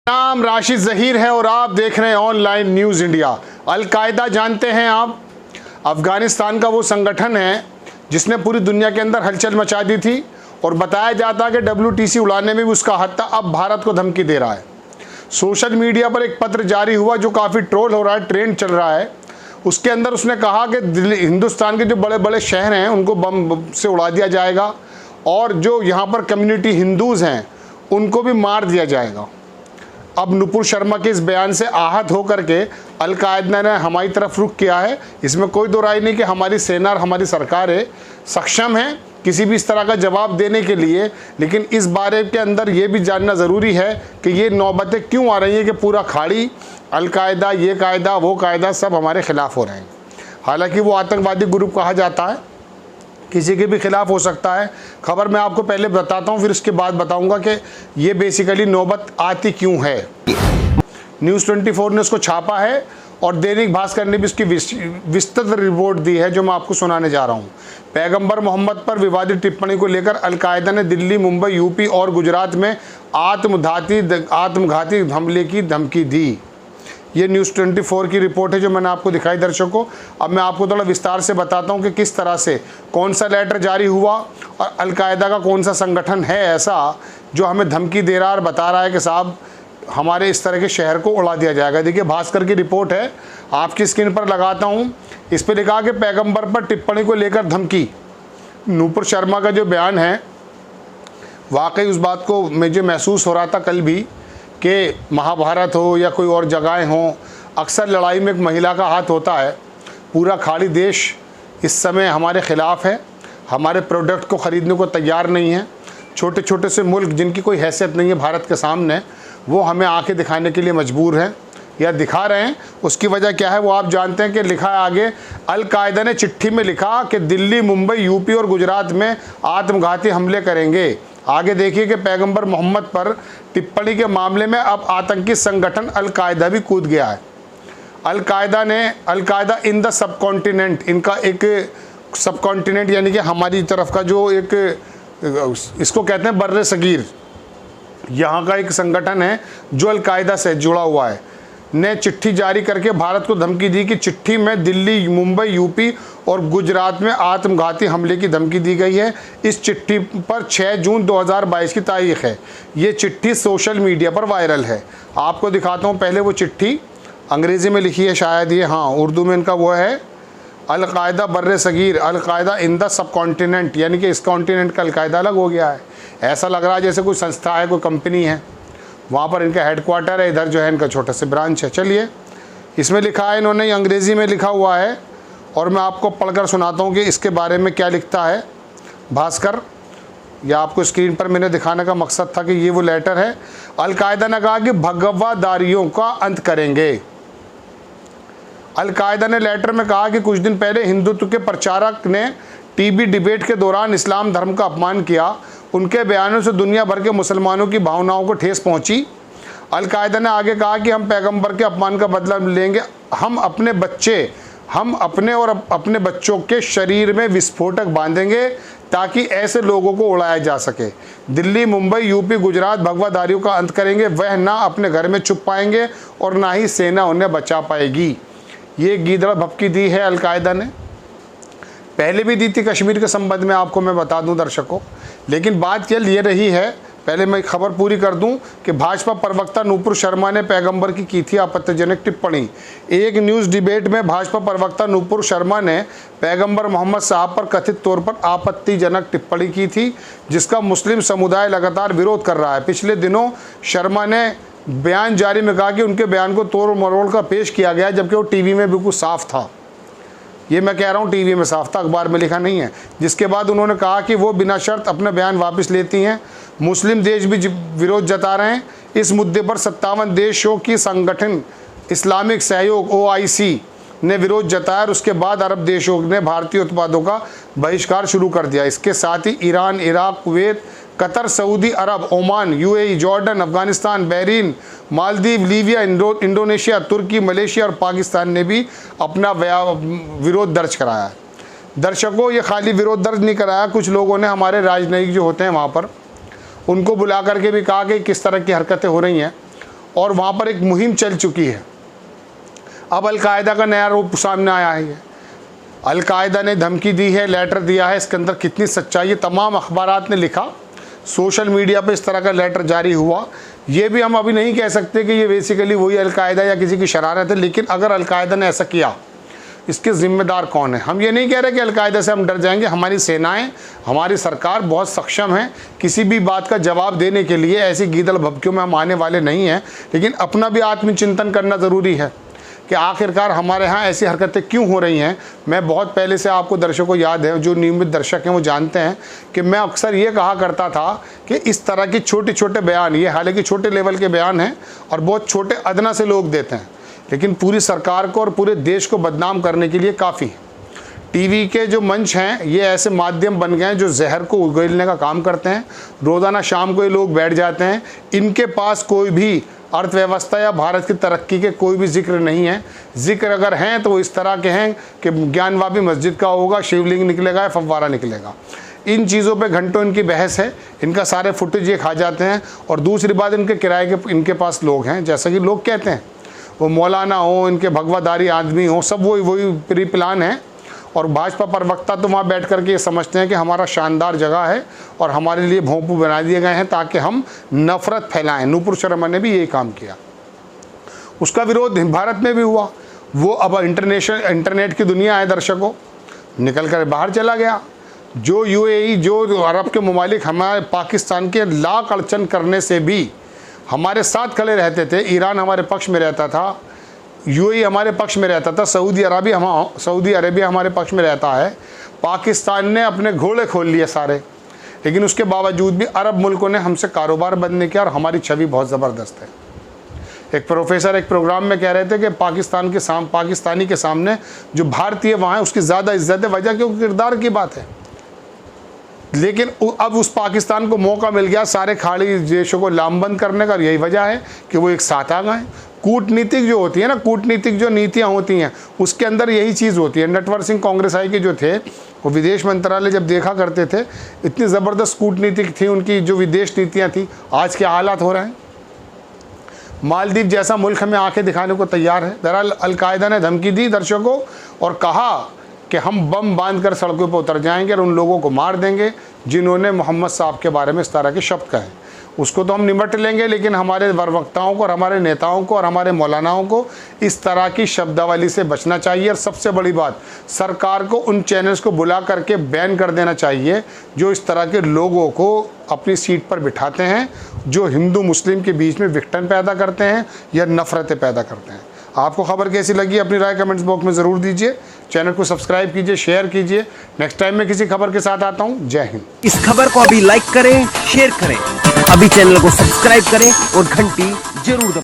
नाम राशिद ज़हीर है और आप देख रहे हैं ऑनलाइन न्यूज़ इंडिया। अल-कायदा जानते हैं आप? अफ़गानिस्तान का वो संगठन है जिसने पूरी दुनिया के अंदर हलचल मचा दी थी और बताया जाता है कि WTC उड़ाने में भी उसका हाथ था। अब भारत को धमकी दे रहा है। सोशल मीडिया पर एक पत्र जारी हुआ जो काफ़ी ट्रोल हो रहा है, ट्रेंड चल रहा है। उसके अंदर उसने कहा कि हिंदुस्तान के जो बड़े बड़े शहर हैं उनको बम से उड़ा दिया जाएगा और जो यहाँ पर कम्युनिटी हिंदूज़ हैं उनको भी मार दिया जाएगा। अब नुपुर शर्मा के इस बयान से आहत होकर के अल-कायदा ने हमारी तरफ रुख किया है। इसमें कोई दो राय नहीं कि हमारी सेना और हमारी सरकारें सक्षम हैं किसी भी इस तरह का जवाब देने के लिए, लेकिन इस बारे के अंदर ये भी जानना ज़रूरी है कि ये नौबतें क्यों आ रही हैं कि पूरा खाड़ी अल-कायदा, ये कायदा, वो कायदा सब हमारे ख़िलाफ़ हो रहे हैं। हालांकि वो आतंकवादी ग्रुप कहा जाता है, किसी के भी खिलाफ हो सकता है। खबर मैं आपको पहले बताता हूँ, फिर उसके बाद बताऊँगा कि ये बेसिकली नौबत आती क्यों है। न्यूज़ 24 ने उसको छापा है और दैनिक भास्कर ने भी इसकी विस्तृत रिपोर्ट दी है जो मैं आपको सुनाने जा रहा हूँ। पैगंबर मोहम्मद पर विवादित टिप्पणी को लेकर अल-कायदा ने दिल्ली, मुंबई, यूपी और गुजरात में आत्मघाती हमले की धमकी दी। ये न्यूज़ 24 की रिपोर्ट है जो मैंने आपको दिखाई दर्शकों। अब मैं आपको थोड़ा विस्तार से बताता हूँ कि किस तरह से कौन सा लेटर जारी हुआ और अल-कायदा का कौन सा संगठन है ऐसा जो हमें धमकी दे रहा है और बता रहा है कि साहब हमारे इस तरह के शहर को उड़ा दिया जाएगा। देखिए भास्कर की रिपोर्ट है, आपकी स्क्रीन पर लगाता हूँ। इस पर लिखा कि पैगंबर पर टिप्पणी को लेकर धमकी। नुपुर शर्मा का जो बयान है वाकई उस बात को मुझे महसूस हो रहा था कल भी कि महाभारत हो या कोई और जगहें हों, अक्सर लड़ाई में एक महिला का हाथ होता है। पूरा खाड़ी देश इस समय हमारे ख़िलाफ़ है, हमारे प्रोडक्ट को ख़रीदने को तैयार नहीं है। छोटे छोटे से मुल्क जिनकी कोई हैसियत नहीं है भारत के सामने, वो हमें आंखें दिखाने के लिए मजबूर हैं या दिखा रहे हैं। उसकी वजह क्या है वो आप जानते हैं कि लिखा है आगे, अल-कायदा ने चिट्ठी में लिखा कि दिल्ली, मुंबई, यूपी और गुजरात में आत्मघाती हमले करेंगे। आगे देखिए कि पैगंबर मोहम्मद पर टिप्पणी के मामले में अब आतंकी संगठन अल-कायदा भी कूद गया है। अल-कायदा इन द सब कॉन्टिनेंट, इनका एक सब कॉन्टिनेंट यानी कि हमारी तरफ का जो एक इसको कहते हैं बर्रे सगीर, यहाँ का एक संगठन है जो अल-कायदा से जुड़ा हुआ है, ने चिट्ठी जारी करके भारत को धमकी दी कि चिट्ठी में दिल्ली, मुंबई, यूपी और गुजरात में आत्मघाती हमले की धमकी दी गई है। इस चिट्ठी पर 6 जून 2022 की तारीख है। ये चिट्ठी सोशल मीडिया पर वायरल है। आपको दिखाता हूँ पहले वो चिट्ठी, अंग्रेज़ी में लिखी है शायद ये, हाँ उर्दू में इनका वो है, अल-कायदा बर्रे सगीर, Al Qaeda in the subcontinent, यानी कि इस कॉन्टिनेंट का अल-कायदा अलग हो गया है। ऐसा लग रहा है जैसे कोई संस्था है, कोई कंपनी है, वहाँ पर इनका हेडक्वार्टर है, इधर जो है इनका छोटा सा ब्रांच है। चलिए इसमें लिखा है, इन्होंने अंग्रेज़ी में लिखा हुआ है और मैं आपको पढ़कर सुनाता हूँ कि इसके बारे में क्या लिखता है भास्कर। या आपको स्क्रीन पर मैंने दिखाने का मकसद था कि ये वो लेटर है। अल-कायदा ने कहा कि भगवादारियों का अंत करेंगे। अल-कायदा ने लेटर में कहा कि कुछ दिन पहले हिंदुत्व के प्रचारक ने टीवी डिबेट के दौरान इस्लाम धर्म का अपमान किया। उनके बयानों से दुनिया भर के मुसलमानों की भावनाओं को ठेस पहुंची। अल-कायदा ने आगे कहा कि हम पैगंबर के अपमान का बदला लेंगे। हम अपने और अपने बच्चों के शरीर में विस्फोटक बांधेंगे ताकि ऐसे लोगों को उड़ाया जा सके। दिल्ली, मुंबई, यूपी, गुजरात भगवादारियों का अंत करेंगे। वह ना अपने घर में छुप पाएंगे और ना ही सेना उन्हें बचा पाएगी। ये गीदड़ भपकी दी है अल-कायदा ने, पहले भी दी थी कश्मीर के संबंध में, आपको मैं बता दूं दर्शकों। लेकिन बात चल ये रही है, पहले मैं खबर पूरी कर दूं कि भाजपा प्रवक्ता नुपुर शर्मा ने पैगंबर की थी आपत्तिजनक टिप्पणी। एक न्यूज़ डिबेट में भाजपा प्रवक्ता नुपुर शर्मा ने पैगंबर मोहम्मद साहब पर कथित तौर पर आपत्तिजनक टिप्पणी की थी, जिसका मुस्लिम समुदाय लगातार विरोध कर रहा है। पिछले दिनों शर्मा ने बयान जारी में कहा कि उनके बयान को तोड़ मरोड़ कर पेश किया गया, जबकि वो टीवी में बिल्कुल साफ था। ये मैं कह रहा हूँ टीवी में साफ था, अखबार में लिखा नहीं है। जिसके बाद उन्होंने कहा कि वो बिना शर्त अपना बयान वापस लेती हैं। मुस्लिम देश भी विरोध जता रहे हैं। इस मुद्दे पर 57 देशों की संगठन इस्लामिक सहयोग OIC ने विरोध जताया और उसके बाद अरब देशों ने भारतीय उत्पादों का बहिष्कार शुरू कर दिया। इसके साथ ही Iran, Iraq, Kuwait, Qatar, Saudi Arab, Oman, UAE, Jordan, Afghanistan, Bahrain, Maldives, Libya, Indonesia, Turkey, Malaysia और पाकिस्तान ने भी अपना विरोध दर्ज कराया है। दर्शकों ये खाली विरोध दर्ज नहीं कराया, कुछ लोगों ने हमारे राजनयिक जो होते हैं वहाँ पर उनको बुला करके भी कहा कि किस तरह की हरकतें हो रही हैं और वहाँ पर एक मुहिम चल चुकी है। अब अलकायदा का नया रूप सामने आया है। अलकायदा ने धमकी दी है, लेटर दिया है, इसके अंदर कितनी सच्चाई है तमाम अखबारात ने लिखा, सोशल मीडिया पे इस तरह का लेटर जारी हुआ। ये भी हम अभी नहीं कह सकते कि ये बेसिकली वही अलकायदा या किसी की शरारत है, लेकिन अगर अलकायदा ने ऐसा किया, इसके ज़िम्मेदार कौन है? हम ये नहीं कह रहे कि अलकायदा से हम डर जाएंगे। हमारी सेनाएं, हमारी सरकार बहुत सक्षम है किसी भी बात का जवाब देने के लिए। ऐसी गीदड़ भभकियों में हम आने वाले नहीं हैं, लेकिन अपना भी आत्मचिंतन करना ज़रूरी है कि आखिरकार हमारे यहाँ ऐसी हरकतें क्यों हो रही हैं। मैं बहुत पहले से, आपको दर्शकों याद है, जो नियमित दर्शक हैं वो जानते हैं कि मैं अक्सर ये कहा करता था कि इस तरह की छोटे छोटे बयान, ये हालांकि छोटे लेवल के बयान हैं और बहुत छोटे अदना से लोग देते हैं, लेकिन पूरी सरकार को और पूरे देश को बदनाम करने के लिए काफ़ी है। टीवी के जो मंच हैं ये ऐसे माध्यम बन गए हैं जो जहर को उगलने का काम करते हैं। रोज़ाना शाम को ये लोग बैठ जाते हैं, इनके पास कोई भी अर्थव्यवस्था या भारत की तरक्की के कोई भी जिक्र नहीं है। जिक्र अगर हैं तो वो इस तरह के हैं कि ज्ञानवापी मस्जिद का होगा, शिवलिंग निकलेगा या फव्वारा निकलेगा। इन चीज़ों पे घंटों इनकी बहस है, इनका सारे फुटेज ये खा जाते हैं। और दूसरी बात, इनके किराए के इनके पास लोग हैं, जैसा कि लोग कहते हैं, वो मौलाना हो, इनके भगवादारी आदमी हो, सब वही प्री प्लान है। और भाजपा प्रवक्ता तो वहाँ बैठ करके ये समझते हैं कि हमारा शानदार जगह है और हमारे लिए भोंपू बना दिए गए हैं ताकि हम नफ़रत फैलाएं। नूपुर शर्मा ने भी यही काम किया, उसका विरोध भारत में भी हुआ। वो अब इंटरनेट की दुनिया है, दर्शकों, निकल कर बाहर चला गया। जो यूएई, जो अरब के ममालिक हमारे पाकिस्तान के लाख अड़चन करने से भी हमारे साथ खड़े रहते थे, ईरान हमारे पक्ष में रहता था, यूएई हमारे पक्ष में रहता था, सऊदी अरेबिया हमारे पक्ष में रहता है। पाकिस्तान ने अपने घोड़े खोल लिए सारे, लेकिन उसके बावजूद भी अरब मुल्कों ने हमसे कारोबार बंद नहीं किया और हमारी छवि बहुत ज़बरदस्त है। एक प्रोफेसर एक प्रोग्राम में कह रहे थे कि पाकिस्तानी के सामने जो भारतीय वहाँ है उसकी ज़्यादा इज्जत है। वजह क्योंकि किरदार की बात है। लेकिन अब उस पाकिस्तान को मौका मिल गया सारे खाड़ी देशों को लामबंद करने का। यही वजह है कि वो एक साथ आ गए। कूटनीतिक जो होती है ना, कूटनीतिक जो नीतियाँ होती हैं उसके अंदर यही चीज़ होती है। नटवर सिंह कांग्रेस आई के जो थे वो विदेश मंत्रालय जब देखा करते थे, इतनी ज़बरदस्त कूटनीतिक थी उनकी जो विदेश नीतियाँ थी। आज के हालात हो रहे हैं, मालदीव जैसा मुल्क हमें आंखें दिखाने को तैयार है। दरअसल अलकायदा ने धमकी दी दर्शकों और कहा कि हम बम बांधकर सड़कों पर उतर जाएंगे और उन लोगों को मार देंगे जिन्होंने मोहम्मद साहब के बारे में इस तरह के शब्द कहे। उसको तो हम निमट लेंगे, लेकिन हमारे वक्ताओं को और हमारे नेताओं को और हमारे मौलानाओं को इस तरह की शब्दावली से बचना चाहिए। और सबसे बड़ी बात, सरकार को उन चैनल्स को बुला करके बैन कर देना चाहिए जो इस तरह के लोगों को अपनी सीट पर बिठाते हैं, जो हिंदू मुस्लिम के बीच में विघटन पैदा करते हैं या नफ़रतें पैदा करते हैं। आपको खबर कैसी लगी अपनी राय कमेंट्स बॉक्स में ज़रूर दीजिए। चैनल को सब्सक्राइब कीजिए, शेयर कीजिए। नेक्स्ट टाइम मैं किसी खबर के साथ आता हूँ। जय हिंद। इस खबर को अभी लाइक करें, शेयर करें, अभी चैनल को सब्सक्राइब करें और घंटी जरूर दबाएं।